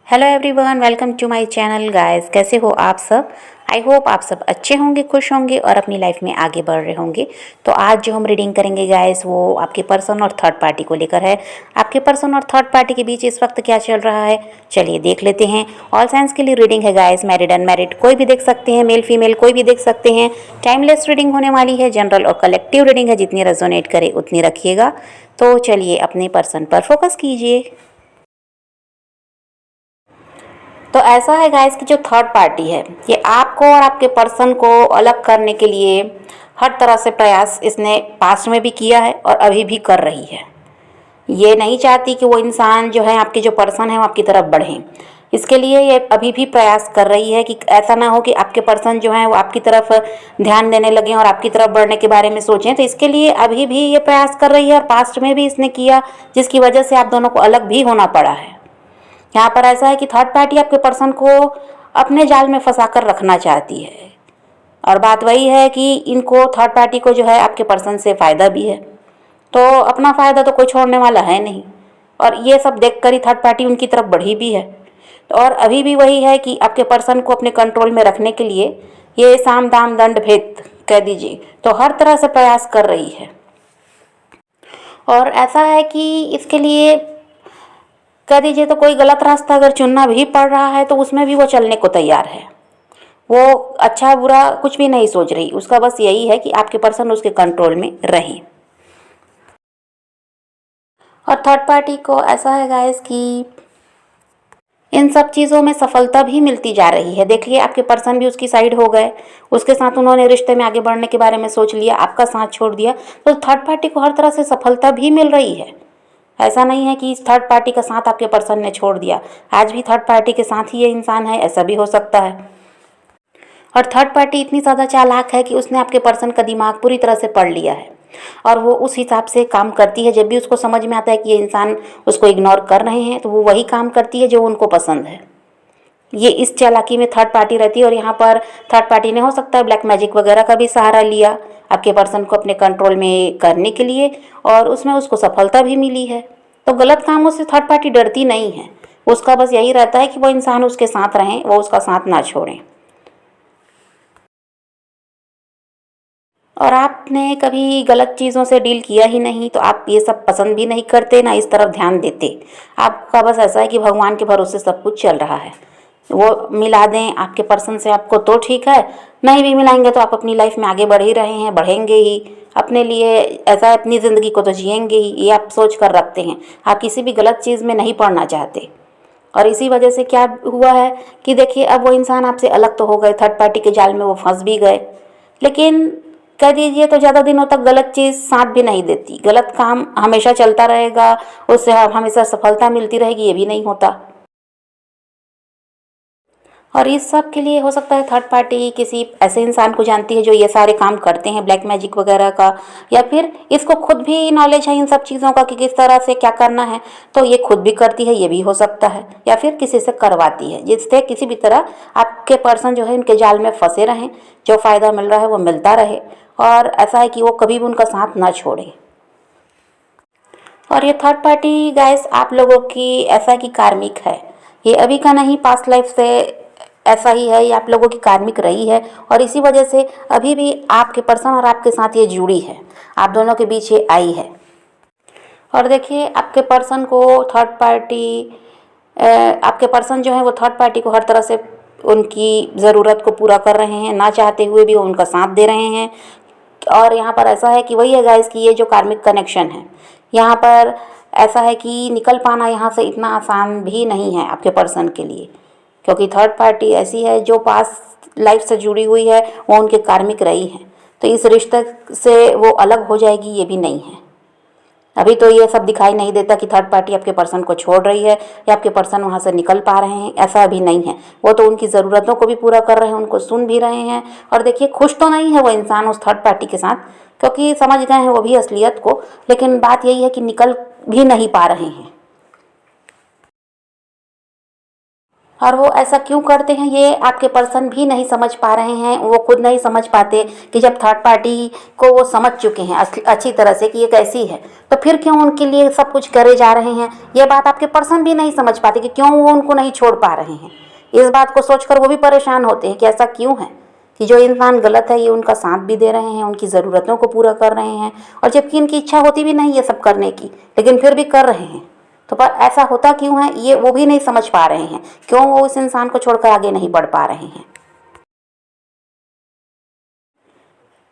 Hello everyone, welcome to my channel guys. कैसे हो आप सब? आई होप आप सब अच्छे होंगे, खुश होंगे और अपनी लाइफ में आगे बढ़ रहे होंगे। तो आज जो हम रीडिंग करेंगे गाइस वो आपके पर्सन और थर्ड पार्टी को लेकर है। आपके पर्सन और थर्ड पार्टी के बीच इस वक्त क्या चल रहा है, चलिए देख लेते हैं। ऑल साइंस के लिए रीडिंग है गाइस, मैरिड अनमैरिड कोई भी देख सकते हैं, मेल फीमेल कोई भी देख सकते हैं। टाइमलेस रीडिंग होने वाली है, जनरल और कलेक्टिव रीडिंग है, जितनी रेजोनेट करे उतनी रखिएगा। तो चलिए अपने पर्सन पर फोकस कीजिए। तो ऐसा है गाइस कि जो थर्ड पार्टी है ये आपको और आपके पर्सन को अलग करने के लिए हर तरह से प्रयास इसने पास्ट में भी किया है और अभी भी कर रही है। ये नहीं चाहती कि वो इंसान जो है, आपके जो पर्सन है वो आपकी तरफ बढ़ें। इसके लिए ये अभी भी प्रयास कर रही है कि ऐसा ना हो कि आपके पर्सन जो है वो आपकी तरफ ध्यान देने लगें और आपकी तरफ बढ़ने के बारे में सोचें। तो इसके लिए अभी भी ये प्रयास कर रही है और पास्ट में भी इसने किया, जिसकी वजह से आप दोनों को अलग भी होना पड़ा है। यहाँ पर ऐसा है कि थर्ड पार्टी आपके पर्सन को अपने जाल में फंसा कर रखना चाहती है और बात वही है कि इनको थर्ड पार्टी को जो है आपके पर्सन से फ़ायदा भी है। तो अपना फ़ायदा तो कोई छोड़ने वाला है नहीं और ये सब देखकर ही थर्ड पार्टी उनकी तरफ बढ़ी भी है। तो और अभी भी वही है कि आपके पर्सन को अपने कंट्रोल में रखने के लिए ये साम दाम दंड भेद कह दीजिए, तो हर तरह से प्रयास कर रही है। और ऐसा है कि इसके लिए कह दीजिए तो कोई गलत रास्ता अगर चुनना भी पड़ रहा है तो उसमें भी वो चलने को तैयार है। वो अच्छा बुरा कुछ भी नहीं सोच रही, उसका बस यही है कि आपके पर्सन उसके कंट्रोल में रहें। और थर्ड पार्टी को ऐसा है गाइस कि इन सब चीज़ों में सफलता भी मिलती जा रही है। देखिए आपके पर्सन भी उसकी साइड हो गए, उसके साथ उन्होंने रिश्ते में आगे बढ़ने के बारे में सोच लिया, आपका साथ छोड़ दिया। तो थर्ड पार्टी को हर तरह से सफलता भी मिल रही है। ऐसा नहीं है कि इस थर्ड पार्टी का साथ आपके पर्सन ने छोड़ दिया, आज भी थर्ड पार्टी के साथ ही ये इंसान है, ऐसा भी हो सकता है। और थर्ड पार्टी इतनी ज़्यादा चालाक है कि उसने आपके पर्सन का दिमाग पूरी तरह से पढ़ लिया है और वो उस हिसाब से काम करती है। जब भी उसको समझ में आता है कि ये इंसान उसको इग्नोर कर रहे हैं तो वो वही काम करती है जो उनको पसंद है। ये इस चालाकी में थर्ड पार्टी रहती है और यहाँ पर थर्ड पार्टी ने हो सकता है ब्लैक मैजिक वगैरह का भी सहारा लिया आपके पर्सन को अपने कंट्रोल में करने के लिए और उसमें उसको सफलता भी मिली है। तो गलत कामों से थर्ड पार्टी डरती नहीं है, उसका बस यही रहता है कि वो इंसान उसके साथ रहें, वो उसका साथ ना छोड़ें। और आपने कभी गलत चीज़ों से डील किया ही नहीं तो आप ये सब पसंद भी नहीं करते, ना इस तरफ ध्यान देते। आपका बस ऐसा है कि भगवान के भरोसे सब कुछ चल रहा है, वो मिला दें आपके पर्सन से आपको तो ठीक है, नहीं भी मिलाएंगे तो आप अपनी लाइफ में आगे बढ़ ही रहे हैं, बढ़ेंगे ही अपने लिए। ऐसा अपनी ज़िंदगी को तो जिएंगे ही, ये आप सोच कर रखते हैं। आप किसी भी गलत चीज़ में नहीं पड़ना चाहते और इसी वजह से क्या हुआ है कि देखिए अब वो इंसान आपसे अलग तो हो गए, थर्ड पार्टी के जाल में वो फंस भी गए। लेकिन कह दीजिए तो ज़्यादा दिनों तक गलत चीज़ साथ भी नहीं देती, गलत काम हमेशा चलता रहेगा, उससे हमेशा सफलता मिलती रहेगी, ये भी नहीं होता। और इस सब के लिए हो सकता है थर्ड पार्टी किसी ऐसे इंसान को जानती है जो ये सारे काम करते हैं ब्लैक मैजिक वगैरह का, या फिर इसको खुद भी नॉलेज है इन सब चीज़ों का कि किस तरह से क्या करना है, तो ये खुद भी करती है, ये भी हो सकता है। या फिर किसी से करवाती है जिससे किसी भी तरह आपके पर्सन जो है इनके जाल में फंसे रहें, जो फ़ायदा मिल रहा है वो मिलता रहे और ऐसा है कि वो कभी भी उनका साथ ना छोड़े। और ये थर्ड पार्टी गाइस आप लोगों की ऐसा की कार्मिक है, ये अभी का नहीं, पास्ट लाइफ से ऐसा ही है, ये आप लोगों की कार्मिक रही है और इसी वजह से अभी भी आपके पर्सन और आपके साथ ये जुड़ी है, आप दोनों के बीच ये आई है। और देखिए आपके पर्सन को थर्ड पार्टी आपके पर्सन जो है वो थर्ड पार्टी को हर तरह से उनकी ज़रूरत को पूरा कर रहे हैं, ना चाहते हुए भी वो उनका साथ दे रहे हैं। और यहाँ पर ऐसा है कि वही है गाइस कि ये जो कार्मिक कनेक्शन है, यहाँ पर ऐसा है कि निकल पाना यहाँ से इतना आसान भी नहीं है आपके पर्सन के लिए, क्योंकि थर्ड पार्टी ऐसी है जो पास लाइफ से जुड़ी हुई है, वो उनके कार्मिक रही है। तो इस रिश्ते से वो अलग हो जाएगी ये भी नहीं है। अभी तो ये सब दिखाई नहीं देता कि थर्ड पार्टी आपके पर्सन को छोड़ रही है या आपके पर्सन वहाँ से निकल पा रहे हैं, ऐसा अभी नहीं है। वो तो उनकी ज़रूरतों को भी पूरा कर रहे हैं, उनको सुन भी रहे हैं। और देखिए खुश तो नहीं है वो इंसान उस थर्ड पार्टी के साथ, क्योंकि समझ गए हैं वो भी असलियत को, लेकिन बात यही है कि निकल भी नहीं पा रहे हैं। और वो ऐसा क्यों करते हैं ये आपके पर्सन भी नहीं समझ पा रहे हैं। वो खुद नहीं समझ पाते कि जब थर्ड पार्टी को वो समझ चुके हैं अच्छी तरह से कि ये कैसी है, तो फिर क्यों उनके लिए सब कुछ करे जा रहे हैं। ये बात आपके पर्सन भी नहीं समझ पाते कि क्यों वो उनको नहीं छोड़ पा रहे हैं। इस बात को सोचकर वो भी परेशान होते हैं कि ऐसा क्यों है कि जो इंसान गलत है ये उनका साथ भी दे रहे हैं, उनकी ज़रूरतों को पूरा कर रहे हैं, और जबकि इनकी इच्छा होती भी नहीं ये सब करने की, लेकिन फिर भी कर रहे हैं। तो पर ऐसा होता क्यों है ये वो भी नहीं समझ पा रहे हैं, क्यों वो उस इंसान को छोड़कर आगे नहीं बढ़ पा रहे हैं।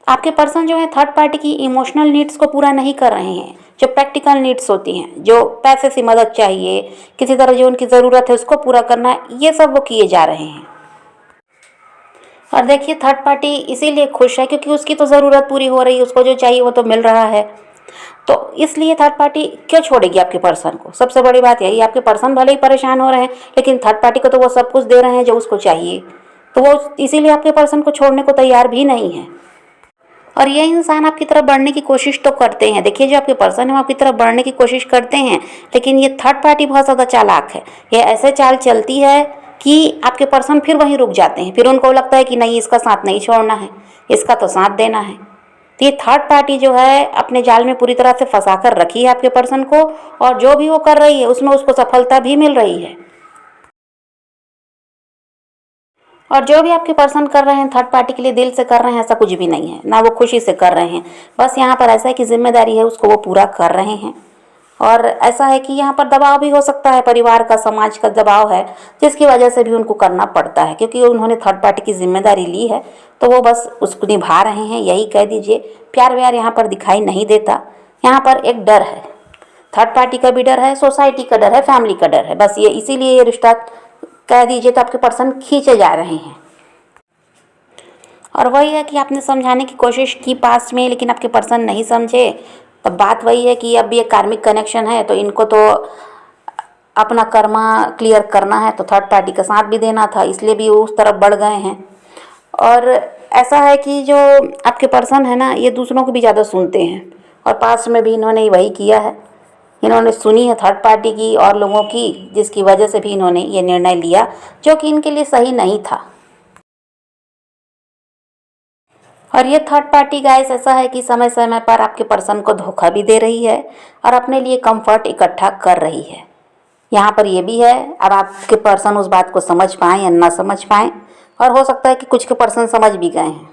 आपके पर्सन जो है थर्ड पार्टी की इमोशनल नीड्स को पूरा नहीं कर रहे हैं। जो प्रैक्टिकल नीड्स होती हैं, जो पैसे से मदद चाहिए, किसी तरह जो उनकी ज़रूरत है उसको पूरा करना है, ये सब वो किए जा रहे हैं। और देखिए थर्ड पार्टी इसीलिए खुश है क्योंकि उसकी तो ज़रूरत पूरी हो रही है, उसको जो चाहिए वो तो मिल रहा है। तो इसलिए थर्ड पार्टी क्यों छोड़ेगी आपके पर्सन को। सबसे बड़ी बात यही, आपके पर्सन भले ही परेशान हो रहे हैं लेकिन थर्ड पार्टी को तो वो सब कुछ दे रहे हैं जो उसको चाहिए, तो वो इसीलिए आपके पर्सन को छोड़ने को तैयार भी नहीं है। और ये इंसान आपकी तरफ बढ़ने की कोशिश तो करते हैं। देखिए जो आपके पर्सन है वो आपकी तरफ बढ़ने की कोशिश करते हैं, लेकिन ये थर्ड पार्टी बहुत ज़्यादा चालाक है। ये ऐसे चाल चलती है कि आपके पर्सन फिर वहीं रुक जाते हैं। फिर उनको लगता है कि नहीं, इसका साथ नहीं छोड़ना है, इसका तो साथ देना है। तो ये थर्ड पार्टी जो है अपने जाल में पूरी तरह से फंसा कर रखी है आपके पर्सन को, और जो भी वो कर रही है उसमें उसको सफलता भी मिल रही है। और जो भी आपके पर्सन कर रहे हैं थर्ड पार्टी के लिए दिल से कर रहे हैं, ऐसा कुछ भी नहीं है, ना वो खुशी से कर रहे हैं। बस यहाँ पर ऐसा है कि जिम्मेदारी है उसको वो पूरा कर रहे हैं। और ऐसा है कि यहाँ पर दबाव भी हो सकता है, परिवार का, समाज का दबाव है, जिसकी वजह से भी उनको करना पड़ता है क्योंकि उन्होंने थर्ड पार्टी की जिम्मेदारी ली है, तो वो बस उसको निभा रहे हैं, यही कह दीजिए। प्यार व्यार यहाँ पर दिखाई नहीं देता। यहाँ पर एक डर है, थर्ड पार्टी का भी डर है, सोसाइटी का डर है, फैमिली का डर है। बस ये इसीलिए ये रिश्ता कह दीजिए तो आपके पर्सन खींचे जा रहे हैं। और वही है कि आपने समझाने की कोशिश की पास्ट में, लेकिन आपके पर्सन नहीं समझे। तो बात वही है कि अब ये कार्मिक कनेक्शन है तो इनको तो अपना कर्मा क्लियर करना है, तो थर्ड पार्टी का साथ भी देना था, इसलिए भी उस तरफ बढ़ गए हैं। और ऐसा है कि जो आपके पर्सन है ना, ये दूसरों को भी ज़्यादा सुनते हैं, और पास्ट में भी इन्होंने वही किया है। इन्होंने सुनी है थर्ड पार्टी की और लोगों की, जिसकी वजह से भी इन्होंने ये निर्णय लिया जो कि इनके लिए सही नहीं था। और ये थर्ड पार्टी गाइस ऐसा है कि समय समय पर आपके पर्सन को धोखा भी दे रही है और अपने लिए कंफर्ट इकट्ठा कर रही है। यहाँ पर ये भी है, अब आपके पर्सन उस बात को समझ पाएँ या ना समझ पाएँ, और हो सकता है कि कुछ के पर्सन समझ भी गए हैं,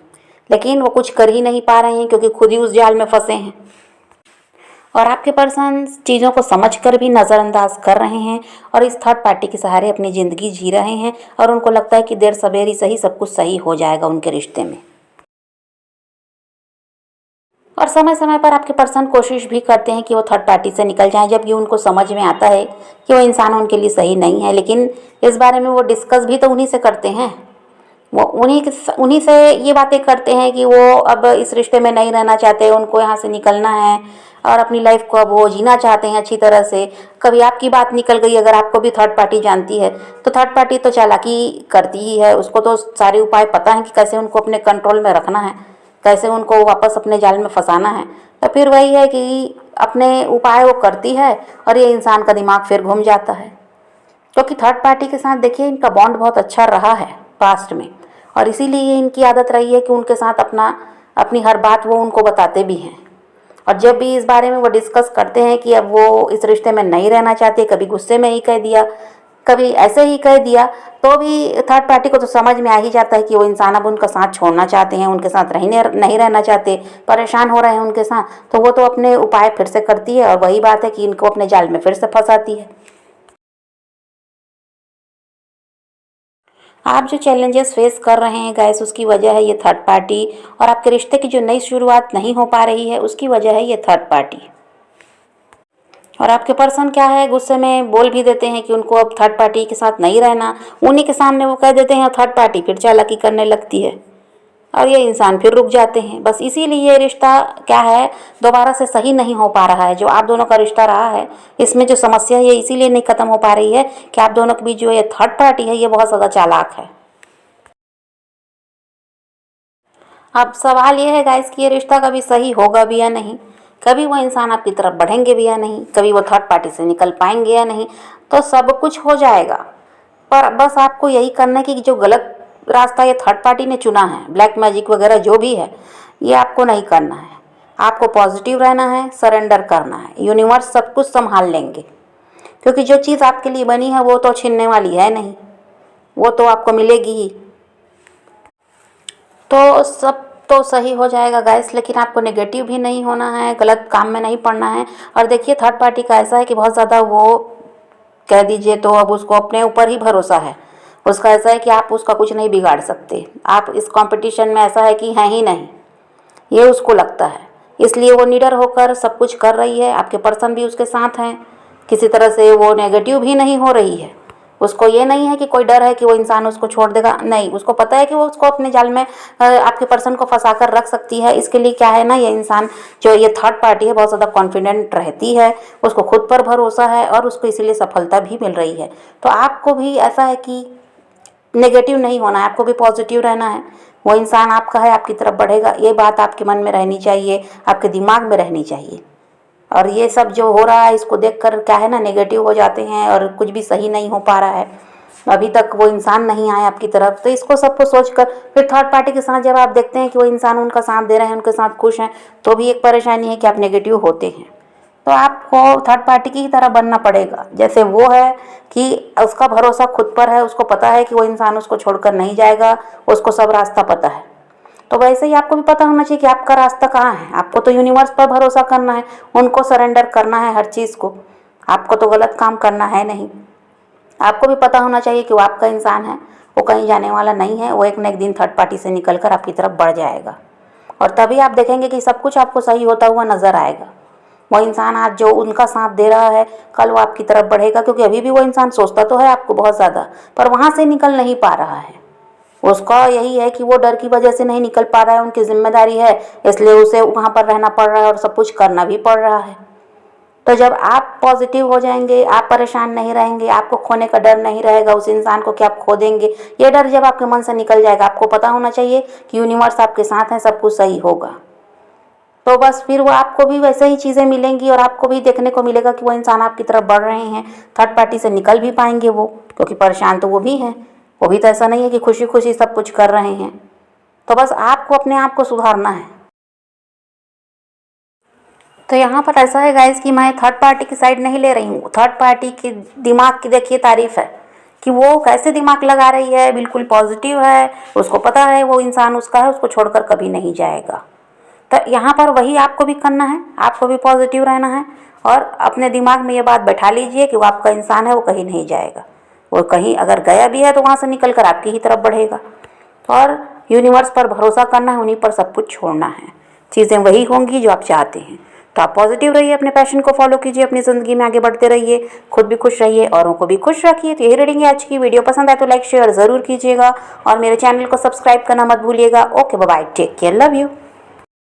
लेकिन वो कुछ कर ही नहीं पा रहे हैं क्योंकि खुद ही उस जाल में फंसे हैं। और आपके पर्सन चीज़ों को समझकर भी नज़रअंदाज कर रहे हैं और इस थर्ड पार्टी के सहारे अपनी ज़िंदगी जी रहे हैं, और उनको लगता है कि देर सवेर ही सही सब कुछ सही हो जाएगा उनके रिश्ते में। और समय समय पर आपके पर्सन कोशिश भी करते हैं कि वो थर्ड पार्टी से निकल जाएं, जबकि उनको समझ में आता है कि वो इंसान उनके लिए सही नहीं है, लेकिन इस बारे में वो डिस्कस भी तो उन्हीं से करते हैं। वो उन्हीं से ये बातें करते हैं कि वो अब इस रिश्ते में नहीं रहना चाहते, उनको यहाँ से निकलना है और अपनी लाइफ को अब वो जीना चाहते हैं अच्छी तरह से। कभी आपकी बात निकल गई, अगर आपको भी थर्ड पार्टी जानती है, तो थर्ड पार्टी तो चालाकी करती ही है, उसको तो सारे उपाय पता है कि कैसे उनको अपने कंट्रोल में रखना है, कैसे उनको वापस अपने जाल में फंसाना है। तो फिर वही है कि अपने उपाय वो करती है और ये इंसान का दिमाग फिर घूम जाता है, क्योंकि थर्ड पार्टी के साथ देखिए इनका बॉन्ड बहुत अच्छा रहा है पास्ट में, और इसीलिए इनकी आदत रही है कि उनके साथ अपनी हर बात वो उनको बताते भी हैं। और जब भी इस बारे में वो डिस्कस करते हैं कि अब वो इस रिश्ते में नहीं रहना चाहते, कभी गुस्से में ही कह दिया, कभी ऐसे ही कह दिया, तो भी थर्ड पार्टी को तो समझ में आ ही जाता है कि वो इंसान अब उनका साथ छोड़ना चाहते हैं, उनके साथ नहीं रहना चाहते, परेशान हो रहे हैं उनके साथ। तो वो तो अपने उपाय फिर से करती है, और वही बात है कि इनको अपने जाल में फिर से फंसाती है। आप जो चैलेंजेस फेस कर रहे हैं गाइस, उसकी वजह है ये थर्ड पार्टी, और आपके रिश्ते की जो नई शुरुआत नहीं हो पा रही है उसकी वजह है ये थर्ड पार्टी। और आपके पर्सन क्या है, गुस्से में बोल भी देते हैं कि उनको अब थर्ड पार्टी के साथ नहीं रहना, उन्हीं के सामने वो कह देते हैं, थर्ड पार्टी फिर चालाकी करने लगती है और ये इंसान फिर रुक जाते हैं। बस इसीलिए ये रिश्ता क्या है, दोबारा से सही नहीं हो पा रहा है। जो आप दोनों का रिश्ता रहा है, इसमें जो समस्या है ये इसीलिए नहीं खत्म हो पा रही है कि आप दोनों के बीच जो ये थर्ड पार्टी है ये बहुत ज़्यादा चालाक है। अब सवाल ये है गाइस कि ये रिश्ता कभी सही होगा भी या नहीं, कभी वो इंसान आपकी तरफ बढ़ेंगे भी या नहीं, कभी वो थर्ड पार्टी से निकल पाएंगे या नहीं। तो सब कुछ हो जाएगा, पर बस आपको यही करना है कि जो गलत रास्ता ये थर्ड पार्टी ने चुना है, ब्लैक मैजिक वगैरह जो भी है, ये आपको नहीं करना है। आपको पॉजिटिव रहना है, सरेंडर करना है, यूनिवर्स सब कुछ संभाल लेंगे, क्योंकि जो चीज़ आपके लिए बनी है वो तो छीनने वाली है नहीं, वो तो आपको मिलेगी ही। तो सब तो सही हो जाएगा गाइस, लेकिन आपको नेगेटिव भी नहीं होना है, गलत काम में नहीं पड़ना है। और देखिए थर्ड पार्टी का ऐसा है कि बहुत ज़्यादा वो कह दीजिए तो अब उसको अपने ऊपर ही भरोसा है। उसका ऐसा है कि आप उसका कुछ नहीं बिगाड़ सकते, आप इस कंपटीशन में ऐसा है कि हैं ही नहीं, ये उसको लगता है। इसलिए वो निडर होकर सब कुछ कर रही है, आपके पर्सन भी उसके साथ हैं, किसी तरह से वो नेगेटिव भी नहीं हो रही है। उसको ये नहीं है कि कोई डर है कि वो इंसान उसको छोड़ देगा, नहीं, उसको पता है कि वो उसको अपने जाल में आपके पर्सन को फंसा कर रख सकती है। इसके लिए क्या है ना, ये इंसान जो ये थर्ड पार्टी है बहुत ज़्यादा कॉन्फिडेंट रहती है, उसको खुद पर भरोसा है और उसको इसीलिए सफलता भी मिल रही है। तो आपको भी ऐसा है कि नेगेटिव नहीं होना है, आपको भी पॉजिटिव रहना है। वो इंसान आपका है, आपकी तरफ बढ़ेगा, ये बात आपके मन में रहनी चाहिए, आपके दिमाग में रहनी चाहिए। और ये सब जो हो रहा है इसको देखकर क्या है ना, नेगेटिव हो जाते हैं और कुछ भी सही नहीं हो पा रहा है, अभी तक वो इंसान नहीं आया आपकी तरफ। तो इसको सबको सोचकर फिर थर्ड पार्टी के साथ जब आप देखते हैं कि वो इंसान उनका साथ दे रहे हैं, उनके साथ खुश हैं, तो भी एक परेशानी है कि आप नेगेटिव होते हैं। तो आपको थर्ड पार्टी की ही तरह बनना पड़ेगा, जैसे वो है कि उसका भरोसा खुद पर है, उसको पता है कि वो इंसान उसको छोड़कर नहीं जाएगा, उसको सब रास्ता पता है। तो वैसे ही आपको भी पता होना चाहिए कि आपका रास्ता कहाँ है। आपको तो यूनिवर्स पर भरोसा करना है, उनको सरेंडर करना है हर चीज़ को, आपको तो गलत काम करना है नहीं। आपको भी पता होना चाहिए कि वो आपका इंसान है, वो कहीं जाने वाला नहीं है, वो एक न एक दिन थर्ड पार्टी से निकल कर आपकी तरफ बढ़ जाएगा। और तभी आप देखेंगे कि सब कुछ आपको सही होता हुआ नजर आएगा। वो इंसान आज जो उनका साथ दे रहा है, कल वो आपकी तरफ बढ़ेगा, क्योंकि अभी भी वो इंसान सोचता तो है आपको बहुत ज़्यादा, पर वहाँ से निकल नहीं पा रहा है। उसका यही है कि वो डर की वजह से नहीं निकल पा रहा है, उनकी जिम्मेदारी है, इसलिए उसे वहाँ पर रहना पड़ रहा है और सब कुछ करना भी पड़ रहा है। तो जब आप पॉजिटिव हो जाएंगे, आप परेशान नहीं रहेंगे, आपको खोने का डर नहीं रहेगा उस इंसान को कि आप खो देंगे, ये डर जब आपके मन से निकल जाएगा, आपको पता होना चाहिए कि यूनिवर्स आपके साथ है, सब कुछ सही होगा। तो बस फिर वो आपको भी वैसे ही चीज़ें मिलेंगी और आपको भी देखने को मिलेगा कि वो इंसान आपकी तरफ बढ़ रहे हैं, थर्ड पार्टी से निकल भी पाएंगे वो, क्योंकि परेशान तो वो भी हैं, वो भी तो ऐसा नहीं है कि खुशी खुशी सब कुछ कर रहे हैं। तो बस आपको अपने आप को सुधारना है। तो यहाँ पर ऐसा है गाइस कि मैं थर्ड पार्टी की साइड नहीं ले रही हूँ, थर्ड पार्टी के दिमाग की देखिए तारीफ है कि वो कैसे दिमाग लगा रही है, बिल्कुल पॉजिटिव है, उसको पता है वो इंसान उसका है, उसको छोड़कर कभी नहीं जाएगा। तो यहाँ पर वही आपको भी करना है, आपको भी पॉजिटिव रहना है और अपने दिमाग में ये बात बैठा लीजिए कि वो आपका इंसान है, वो कहीं नहीं जाएगा, वो कहीं अगर गया भी है तो वहाँ से निकल कर आपकी ही तरफ बढ़ेगा। और यूनिवर्स पर भरोसा करना है, उन्हीं पर सब कुछ छोड़ना है, चीज़ें वही होंगी जो आप चाहते हैं। तो आप पॉजिटिव रहिए, अपने पैशन को फॉलो कीजिए, अपनी ज़िंदगी में आगे बढ़ते रहिए, खुद भी खुश रहिए, औरों को भी खुश रखिए। तो यही रीडिंग है आज की। वीडियो पसंद आए तो लाइक शेयर ज़रूर कीजिएगा और मेरे चैनल को सब्सक्राइब करना मत भूलिएगा। Okay bye, take care, love you.